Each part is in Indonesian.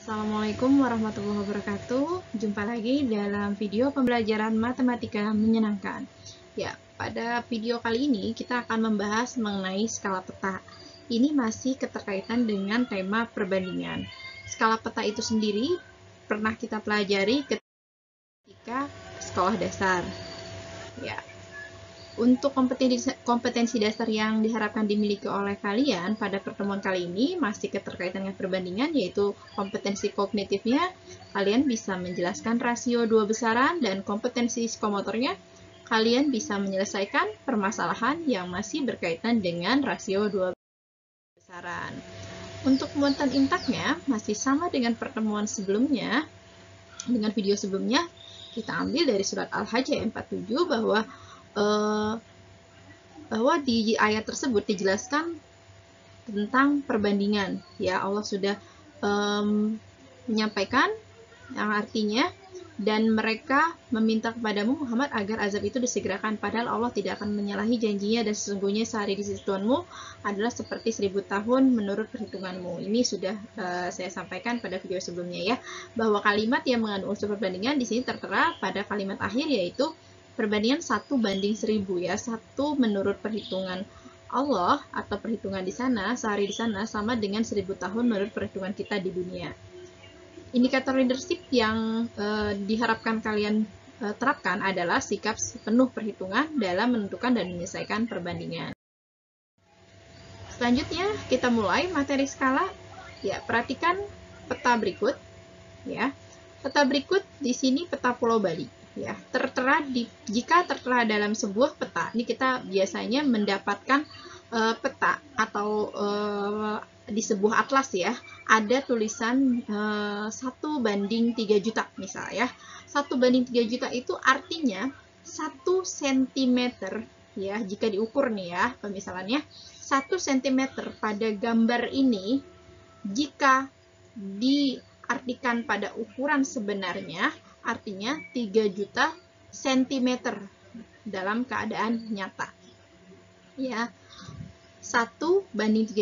Assalamualaikum warahmatullahi wabarakatuh. Jumpa lagi dalam video pembelajaran matematika menyenangkan. Ya, pada video kali ini kita akan membahas mengenai skala peta. Ini masih keterkaitan dengan tema perbandingan. Skala peta itu sendiri pernah kita pelajari ketika sekolah dasar. Ya. Untuk kompetensi dasar yang diharapkan dimiliki oleh kalian pada pertemuan kali ini masih keterkaitan dengan perbandingan, yaitu kompetensi kognitifnya. Kalian bisa menjelaskan rasio dua besaran, dan kompetensi psikomotornya kalian bisa menyelesaikan permasalahan yang masih berkaitan dengan rasio dua besaran. Untuk muatan intaknya masih sama dengan pertemuan sebelumnya, dengan video sebelumnya. Kita ambil dari surat Al-Hajj ayat 47 bahwa di ayat tersebut dijelaskan tentang perbandingan. Ya, Allah sudah menyampaikan yang artinya, dan mereka meminta kepadamu Muhammad agar azab itu disegerakan, padahal Allah tidak akan menyalahi janjinya, dan sesungguhnya sehari di sisi Tuhanmu adalah seperti 1000 tahun menurut perhitunganmu. Ini sudah saya sampaikan pada video sebelumnya ya, bahwa kalimat yang mengandung unsur perbandingan di sini tertera pada kalimat akhir, yaitu perbandingan 1:1000 ya. 1 menurut perhitungan Allah atau perhitungan di sana, sehari di sana sama dengan 1000 tahun menurut perhitungan kita di dunia. Indikator leadership yang diharapkan kalian terapkan adalah sikap penuh perhitungan dalam menentukan dan menyelesaikan perbandingan. Selanjutnya kita mulai materi skala. Ya, perhatikan peta berikut ya. Peta berikut di sini peta Pulau Bali. Ya, jika tertera dalam sebuah peta, ini kita biasanya mendapatkan peta atau di sebuah atlas ya, ada tulisan 1:3 juta misalnya ya. 1:3 juta itu artinya 1 cm ya, jika diukur nih ya pemisalannya, 1 cm pada gambar ini jika diartikan pada ukuran sebenarnya artinya 3 juta cm dalam keadaan nyata. Ya. 1:3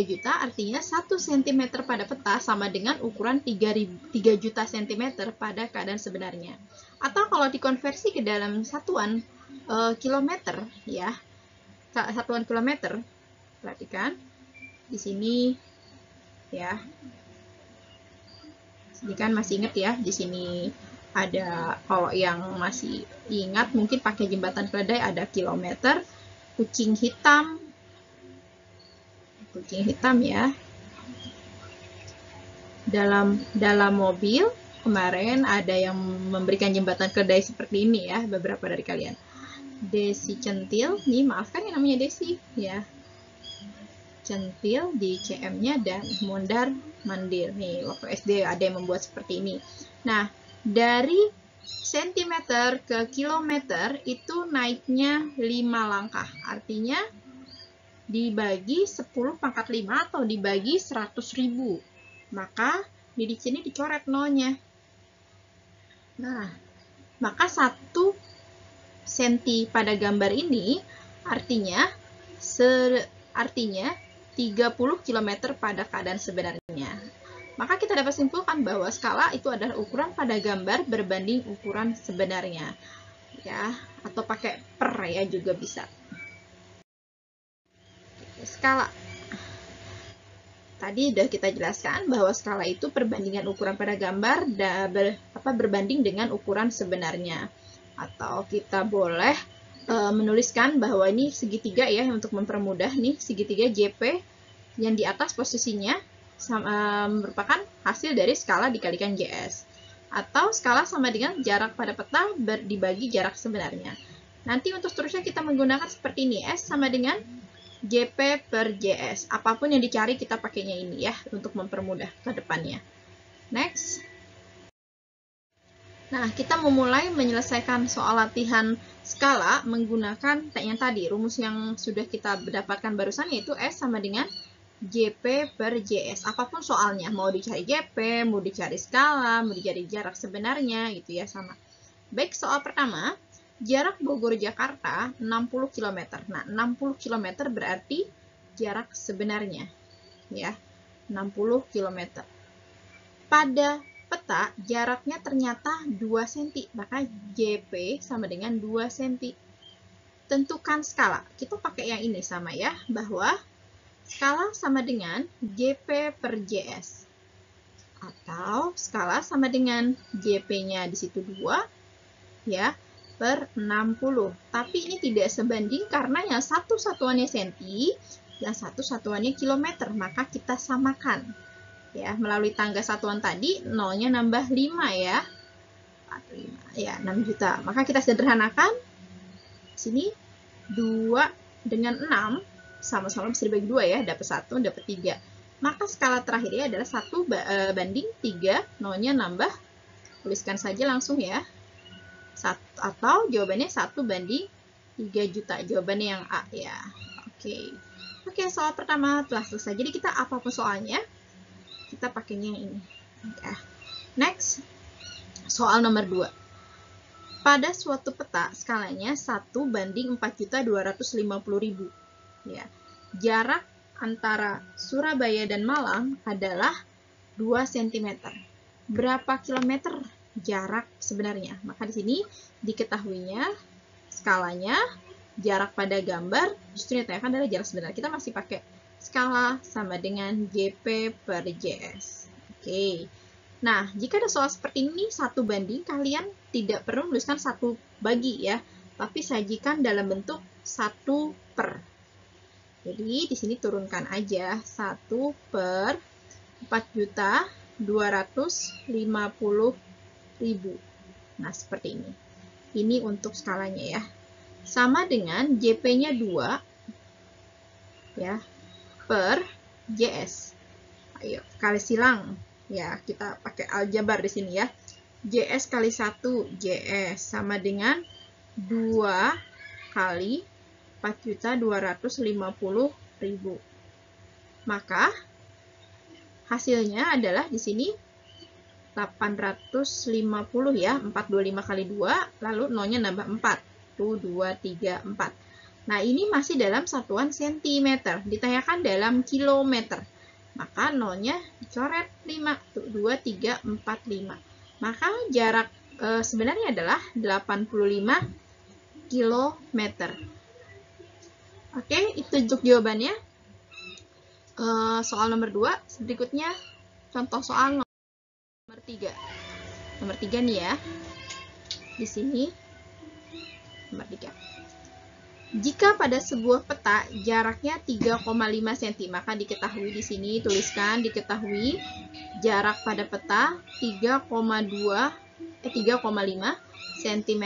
juta artinya 1 cm pada peta sama dengan ukuran 3 juta cm pada keadaan sebenarnya. Atau kalau dikonversi ke dalam satuan kilometer ya. Satuan kilometer. Perhatikan di sini ya. Ini kan masih ingat ya, di sini ada, kalau yang masih ingat mungkin pakai jembatan keledai, ada kilometer, kucing hitam ya. Dalam mobil kemarin ada yang memberikan jembatan keledai seperti ini ya, beberapa dari kalian. Desi Centil, nih maafkan yang namanya Desi ya. Centil di CM-nya, dan mondar mandir. Nih, waktu SD ada yang membuat seperti ini. Nah, dari sentimeter ke kilometer itu naiknya 5 langkah. Artinya dibagi 10 pangkat 5 atau dibagi 100.000. Maka di sini dicoret nolnya. Nah, maka 1 senti pada gambar ini artinya 30 km pada keadaan sebenarnya. Maka kita dapat simpulkan bahwa skala itu adalah ukuran pada gambar berbanding ukuran sebenarnya. Ya, atau pakai per ya juga bisa. Skala. Tadi sudah kita jelaskan bahwa skala itu perbandingan ukuran pada gambar berbanding dengan ukuran sebenarnya. Atau kita boleh menuliskan bahwa ini segitiga ya, untuk mempermudah nih, segitiga JP yang di atas posisinya merupakan hasil dari skala dikalikan JS. Atau skala sama dengan jarak pada peta dibagi jarak sebenarnya. Nanti untuk seterusnya kita menggunakan seperti ini, S sama dengan JP per JS. Apapun yang dicari kita pakainya ini ya, untuk mempermudah ke depannya. Next. Nah, kita memulai menyelesaikan soal latihan skala menggunakan yang tadi, rumus yang sudah kita dapatkan barusan, yaitu S sama dengan JP per JS. Apapun soalnya, mau dicari JP, mau dicari skala, mau dicari jarak sebenarnya, gitu ya, sama. Baik, soal pertama, jarak Bogor-Jakarta 60 km. Nah, 60 km berarti jarak sebenarnya, ya, 60 km. Pada peta jaraknya ternyata 2 cm, maka JP sama dengan 2 cm. Tentukan skala. Kita pakai yang ini sama ya, bahwa skala sama dengan JP per JS. Atau skala sama dengan JP-nya di situ 2 ya, per 60. Tapi ini tidak sebanding karena yang satu satuannya senti, yang satu satuannya kilometer, maka kita samakan. Ya, melalui tangga satuan tadi, nolnya nambah 5 ya. 45, ya 6 juta. Maka kita sederhanakan. Sini 2 dengan 6 sama-sama bisa dibagi 2 ya, dapat 1, dapat 3. Maka skala terakhirnya adalah 1 banding 3, nolnya nambah, tuliskan saja langsung ya. Atau jawabannya 1 banding 3 juta, jawabannya yang A ya. Oke, soal pertama telah selesai. Jadi kita apapun soalnya, kita pakainya yang ini. Next, soal nomor 2. Pada suatu peta skalanya 1 banding 4.250.000. Ya. Jarak antara Surabaya dan Malang adalah 2 cm. Berapa kilometer jarak sebenarnya? Maka di sini diketahuinya skalanya, jarak pada gambar, justru yang ditanyakan adalah jarak sebenarnya. Kita masih pakai skala sama dengan JP per JS. Oke. Nah, jika ada soal seperti ini, 1 banding, kalian tidak perlu menuliskan 1 bagi ya, tapi sajikan dalam bentuk 1 per. Jadi, di sini turunkan aja 1 per 4.250.000. Nah, seperti ini. Ini untuk skalanya ya. Sama dengan JP-nya 2 ya, per JS. Ayo, kali silang. Ya, kita pakai aljabar di sini ya. JS kali 1 JS sama dengan 2 kali 4.250.000. Maka hasilnya adalah di sini 850 ya, 425 kali 2, lalu nolnya nambah 4. 1, 2, 3, 4. Nah, ini masih dalam satuan sentimeter, ditanyakan dalam kilometer. Maka nolnya dicoret 5, 2, 3, 4, 5. Maka jarak sebenarnya adalah 85 km. Oke, itu untuk jawabannya. Soal nomor 2, berikutnya contoh soal nomor 3. Nomor 3 nih ya. Di sini nomor 3. Jika pada sebuah peta jaraknya 3,5 cm, maka diketahui di sini tuliskan diketahui jarak pada peta 3,5 cm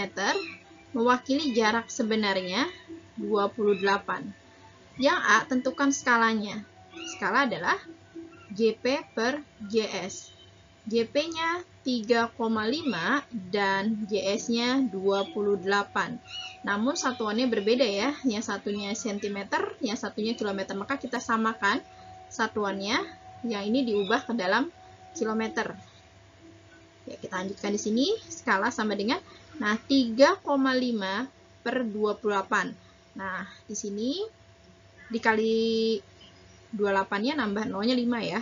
mewakili jarak sebenarnya 28. Yang A, tentukan skalanya. Skala adalah JP per JS. JP-nya 3,5 dan JS-nya 28. Namun satuannya berbeda ya. Yang satunya cm, yang satunya kilometer. Maka kita samakan satuannya. Yang ini diubah ke dalam kilometer. Ya, kita lanjutkan di sini. Skala sama dengan 3,5 per 28. Nah, di sini dikali 28-nya nambah nolnya 5 ya.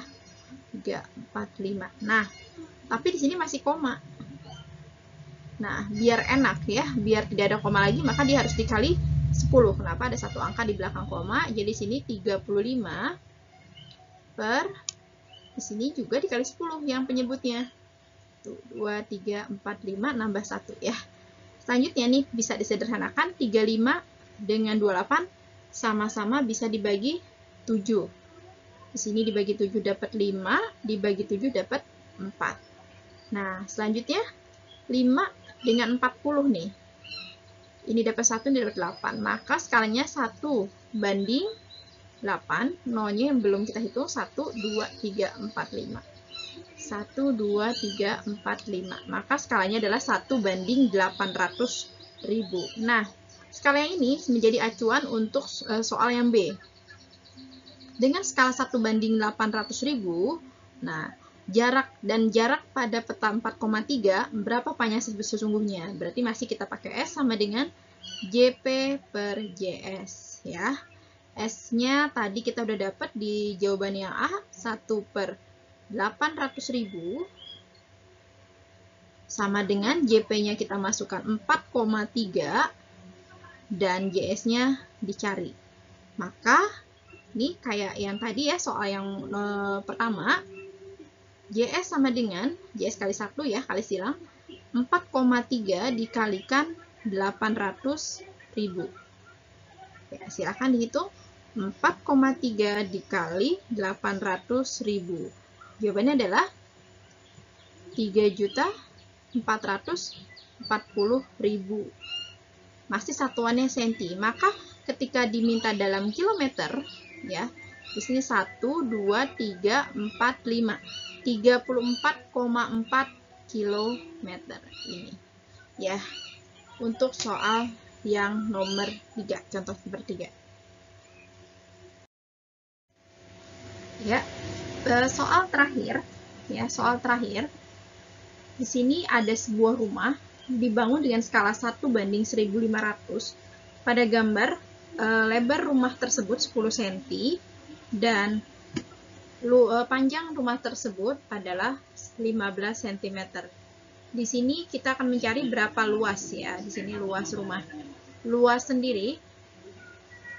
3, 4, 5. Nah, tapi di sini masih koma. Nah, biar enak ya, biar tidak ada koma lagi, maka dia harus dikali 10. Kenapa? Ada satu angka di belakang koma. Jadi sini 35 per, di sini juga dikali 10 yang penyebutnya. 2, 3, 4, 5, nambah 1 ya. Selanjutnya nih, bisa disederhanakan. 35 dengan 28 sama-sama bisa dibagi 7. Di sini dibagi 7 dapat 5, dibagi 7 dapat 4. Nah, selanjutnya 5 dengan 40 nih. Ini dapat 1, ini dapat 8. Maka skalanya 1 banding 8. Nolnya yang belum kita hitung 1, 2, 3, 4, 5. 1, 2, 3, 4, 5. Maka skalanya adalah 1 banding 800.000. Nah, skala yang ini menjadi acuan untuk soal yang B. Dengan skala 1 banding 800.000, nah, jarak pada peta 4,3, berapa panjang sesungguhnya? Berarti masih kita pakai S sama dengan JP per JS ya. S-nya tadi kita udah dapat di jawaban yang A, 1 per 800.000 sama dengan JP-nya kita masukkan 4,3 dan JS-nya dicari. Maka ini kayak yang tadi ya, soal yang pertama, JS sama dengan JS kali 1 ya, kali silang 4,3 dikalikan 800.000. Ya, silakan dihitung 4,3 dikali 800.000. Jawabannya adalah 3.440.000. Masih satuannya senti. Maka ketika diminta dalam kilometer, ya, di sini 1, 2, 3, 4, 5. 34,4 kilometer ini. Ya, untuk soal yang nomor 3, contoh nomor 3. Ya, soal terakhir, ya, soal terakhir. Di sini ada sebuah rumah dibangun dengan skala 1:1500. Pada gambar, lebar rumah tersebut 10 cm dan panjang rumah tersebut adalah 15 cm. Di sini kita akan mencari berapa luas ya. Di sini luas rumah. Luas sendiri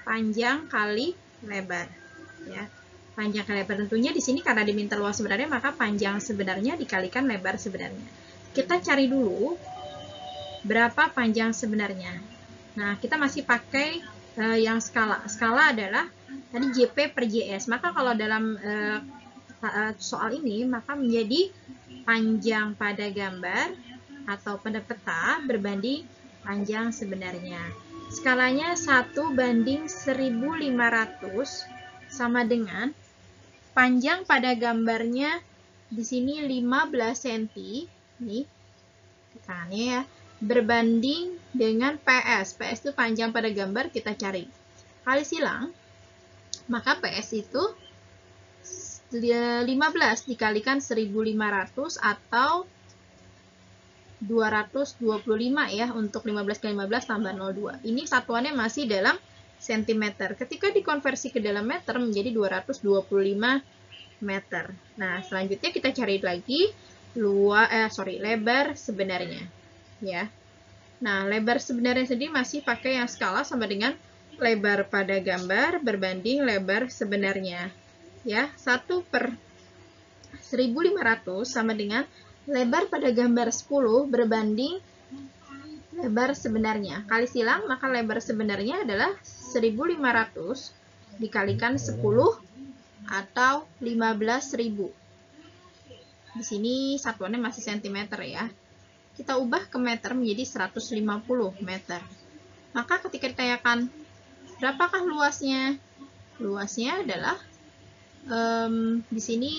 panjang kali lebar ya. Panjang kali lebar, tentunya di sini karena diminta luas sebenarnya, maka panjang sebenarnya dikalikan lebar sebenarnya. Kita cari dulu berapa panjang sebenarnya. Nah, kita masih pakai yang skala. Skala adalah tadi JP per JS. Maka kalau dalam soal ini, maka menjadi panjang pada gambar atau pada peta berbanding panjang sebenarnya. Skalanya 1:1500 sama dengan panjang pada gambarnya di sini 15 cm. Nih, katanya ya, berbanding dengan PS. PS itu panjang pada gambar, kita cari. Kali silang, maka PS itu 15 dikalikan 1500 atau 225 ya, untuk 15 kali 15 tambah 02. Ini satuannya masih dalam cm. Ketika dikonversi ke dalam meter menjadi 225 meter. Nah, selanjutnya kita cari lagi lebar sebenarnya. Ya. Nah, lebar sebenarnya sendiri masih pakai yang skala sama dengan lebar pada gambar berbanding lebar sebenarnya. Ya, 1/1500 sama dengan lebar pada gambar 10 berbanding lebar sebenarnya. Kali silang, maka lebar sebenarnya adalah 1500 dikalikan 10 atau 15.000. Di sini satuannya masih cm ya. Kita ubah ke meter menjadi 150 meter. Maka ketika ditanyakan berapakah luasnya? Luasnya adalah di sini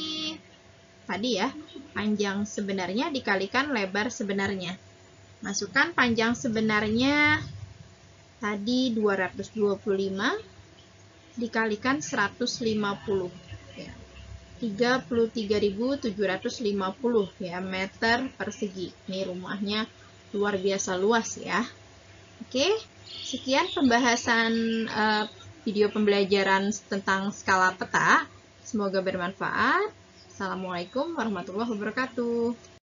tadi ya, panjang sebenarnya dikalikan lebar sebenarnya. Masukkan panjang sebenarnya tadi 225 dikalikan 150 ya. 33.750 ya meter persegi. Ini rumahnya luar biasa luas ya. Oke, sekian pembahasan video pembelajaran tentang skala peta. Semoga bermanfaat. Assalamualaikum warahmatullahi wabarakatuh.